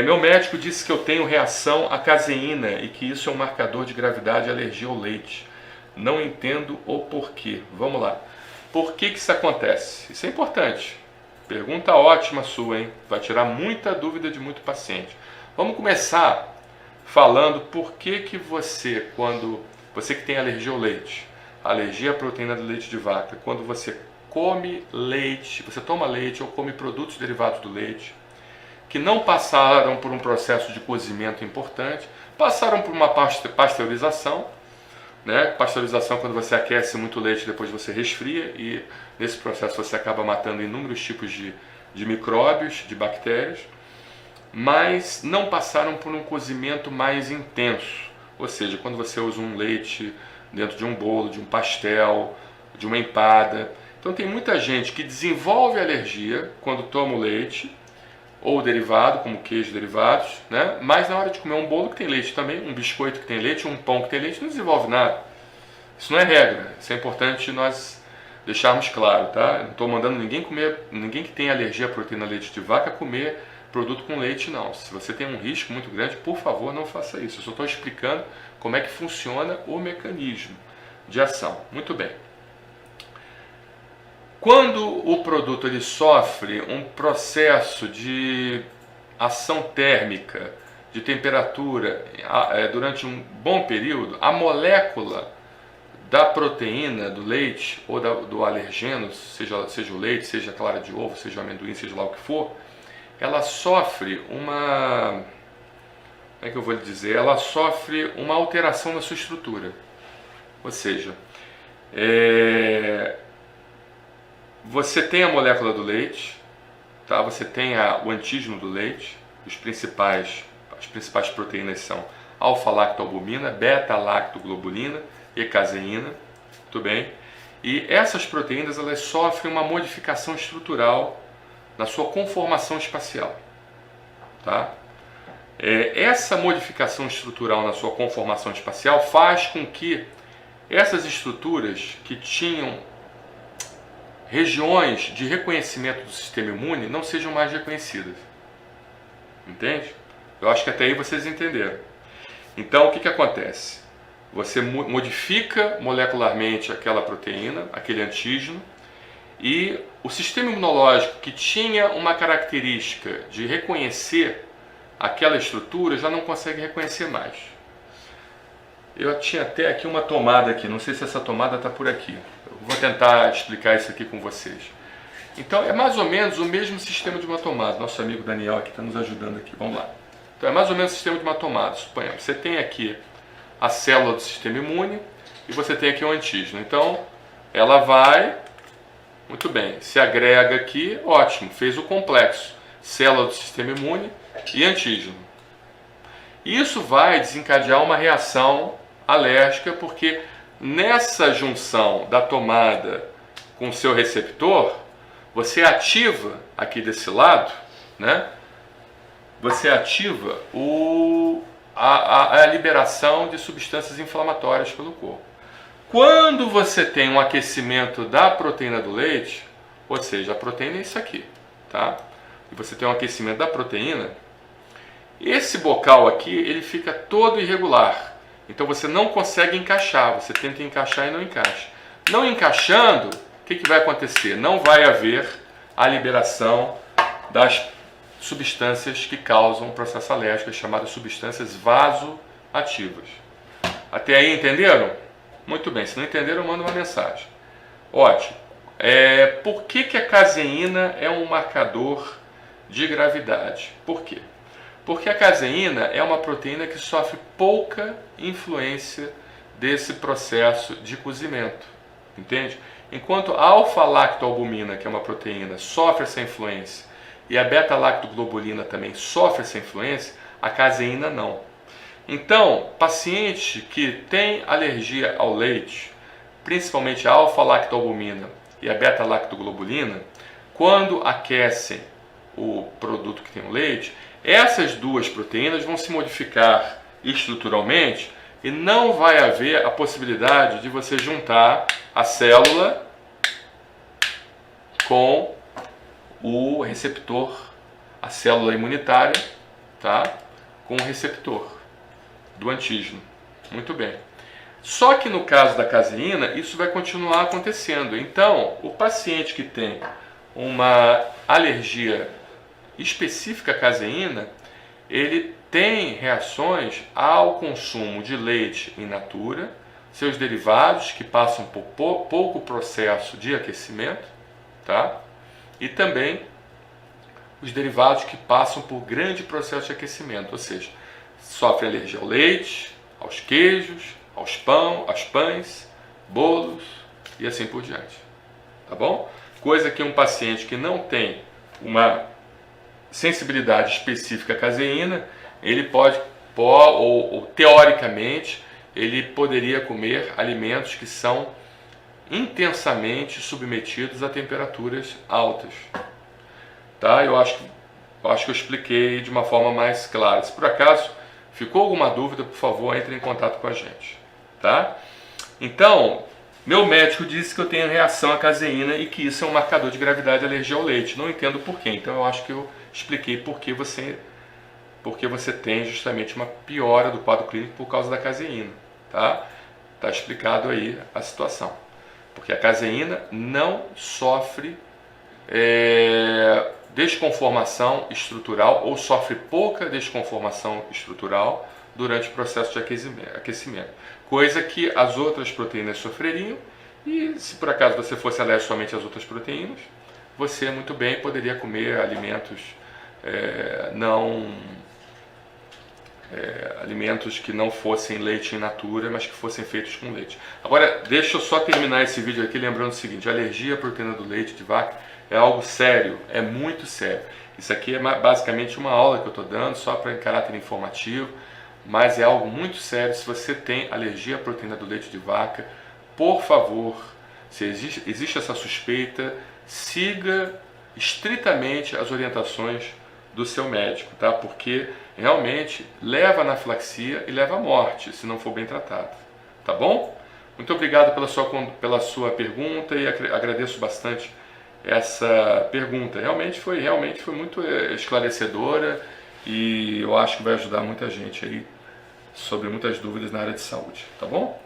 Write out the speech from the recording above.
Meu médico disse que eu tenho reação à caseína e que isso é um marcador de gravidade e alergia ao leite. Não entendo o porquê. Vamos lá. Por que isso acontece? Isso é importante. Pergunta ótima sua, hein? Vai tirar muita dúvida de muito paciente. Vamos começar falando por que você, quando você que tem alergia ao leite, alergia à proteína do leite de vaca, quando você come leite, você toma leite ou come produtos derivados do leite, que não passaram por um processo de cozimento importante, passaram por uma pasteurização, né? Pasteurização quando você aquece muito leite, depois você resfria e nesse processo você acaba matando inúmeros tipos de micróbios, de bactérias, mas não passaram por um cozimento mais intenso, ou seja, quando você usa um leite dentro de um bolo, de um pastel, de uma empada. Então tem muita gente que desenvolve alergia quando toma o leite, ou derivado, como queijo derivados, né? Mas na hora de comer um bolo que tem leite também, um biscoito que tem leite, um pão que tem leite, não desenvolve nada. Isso não é regra, isso é importante nós deixarmos claro, tá? Eu não estou mandando ninguém que tem alergia à proteína leite de vaca comer produto com leite, não. Se você tem um risco muito grande, por favor, não faça isso. Eu só estou explicando como é que funciona o mecanismo de ação. Muito bem. Quando o produto ele sofre um processo de ação térmica, de temperatura, durante um bom período, a molécula da proteína do leite ou do alergeno, seja o leite, seja a clara de ovo, seja o amendoim, seja lá o que for, ela sofre uma... Como é que eu vou lhe dizer? Ela sofre uma alteração na sua estrutura. Ou seja, você tem a molécula do leite, tá? Você tem o antígeno do leite, as principais proteínas são alfa-lactoalbumina, beta-lactoglobulina e caseína, tudo bem? E essas proteínas elas sofrem uma modificação estrutural na sua conformação espacial, tá? Essa modificação estrutural na sua conformação espacial faz com que essas estruturas que tinham regiões de reconhecimento do sistema imune não sejam mais reconhecidas. Entende? Eu acho que até aí vocês entenderam. Então, o que acontece? Você modifica molecularmente aquela proteína, aquele antígeno, e o sistema imunológico que tinha uma característica de reconhecer aquela estrutura já não consegue reconhecer mais. Eu tinha até aqui uma tomada aqui, não sei se essa tomada está por aqui. Eu vou tentar explicar isso aqui com vocês. Então é mais ou menos o mesmo sistema de uma tomada. Nosso amigo Daniel aqui está nos ajudando aqui, vamos lá. Então é mais ou menos o sistema de uma tomada. Suponhamos, você tem aqui a célula do sistema imune e você tem aqui o antígeno. Então ela vai, muito bem, se agrega aqui, ótimo, fez o complexo. Célula do sistema imune e antígeno. Isso vai desencadear uma reação alérgica, porque nessa junção da tomada com o seu receptor, você ativa aqui desse lado, né? Você ativa a liberação de substâncias inflamatórias pelo corpo. Quando você tem um aquecimento da proteína do leite, ou seja, a proteína é isso aqui, tá? E você tem um aquecimento da proteína, esse bocal aqui ele fica todo irregular. Então você não consegue encaixar, você tenta encaixar e não encaixa. Não encaixando, o que vai acontecer? Não vai haver a liberação das substâncias que causam o processo alérgico, chamadas substâncias vasoativas. Até aí entenderam? Muito bem, se não entenderam, manda uma mensagem. Ótimo. Por que a caseína é um marcador de gravidade? Por quê? Porque a caseína é uma proteína que sofre pouca influência desse processo de cozimento, entende? Enquanto a alfa-lactoalbumina, que é uma proteína, sofre essa influência, e a beta-lactoglobulina também sofre essa influência, a caseína não. Então, paciente que tem alergia ao leite, principalmente a alfa-lactoalbumina e a beta-lactoglobulina, quando aquecem o produto que tem o leite, essas duas proteínas vão se modificar estruturalmente e não vai haver a possibilidade de você juntar a célula com o receptor, a célula imunitária, tá? Com o receptor do antígeno. Muito bem. Só que no caso da caseína, isso vai continuar acontecendo. Então, o paciente que tem uma alergia específica à caseína, ele tem reações ao consumo de leite in natura, seus derivados que passam por pouco processo de aquecimento, tá? E também os derivados que passam por grande processo de aquecimento, ou seja, sofre alergia ao leite, aos queijos, aos pães, bolos e assim por diante, tá bom? Coisa que um paciente que não tem uma sensibilidade específica à caseína, ele pode ou teoricamente, ele poderia comer alimentos que são intensamente submetidos a temperaturas altas. Tá? Eu acho que eu expliquei de uma forma mais clara. Se por acaso ficou alguma dúvida, por favor, entre em contato com a gente. Tá? Então, meu médico disse que eu tenho reação à caseína e que isso é um marcador de gravidade de alergia ao leite. Não entendo por quê. Então, eu acho que eu expliquei por que você tem justamente uma piora do quadro clínico por causa da caseína. Tá? Tá explicado aí a situação. Porque a caseína não sofre desconformação estrutural ou sofre pouca desconformação estrutural durante o processo de aquecimento. Coisa que as outras proteínas sofreriam, e se por acaso você fosse alérgico somente às outras proteínas, você muito bem poderia comer alimentos alimentos que não fossem leite in natura, mas que fossem feitos com leite. Agora, deixa eu só terminar esse vídeo aqui lembrando o seguinte: a alergia à proteína do leite de vaca é algo sério, é muito sério. Isso aqui é basicamente uma aula que eu estou dando, só para caráter informativo, mas é algo muito sério. Se você tem alergia à proteína do leite de vaca, por favor, se existe essa suspeita, siga estritamente as orientações do seu médico, tá? Porque realmente leva à anafilaxia e leva à morte, se não for bem tratado, tá bom? Muito obrigado pela sua pergunta e agradeço bastante essa pergunta. Realmente foi muito esclarecedora e eu acho que vai ajudar muita gente aí sobre muitas dúvidas na área de saúde, tá bom?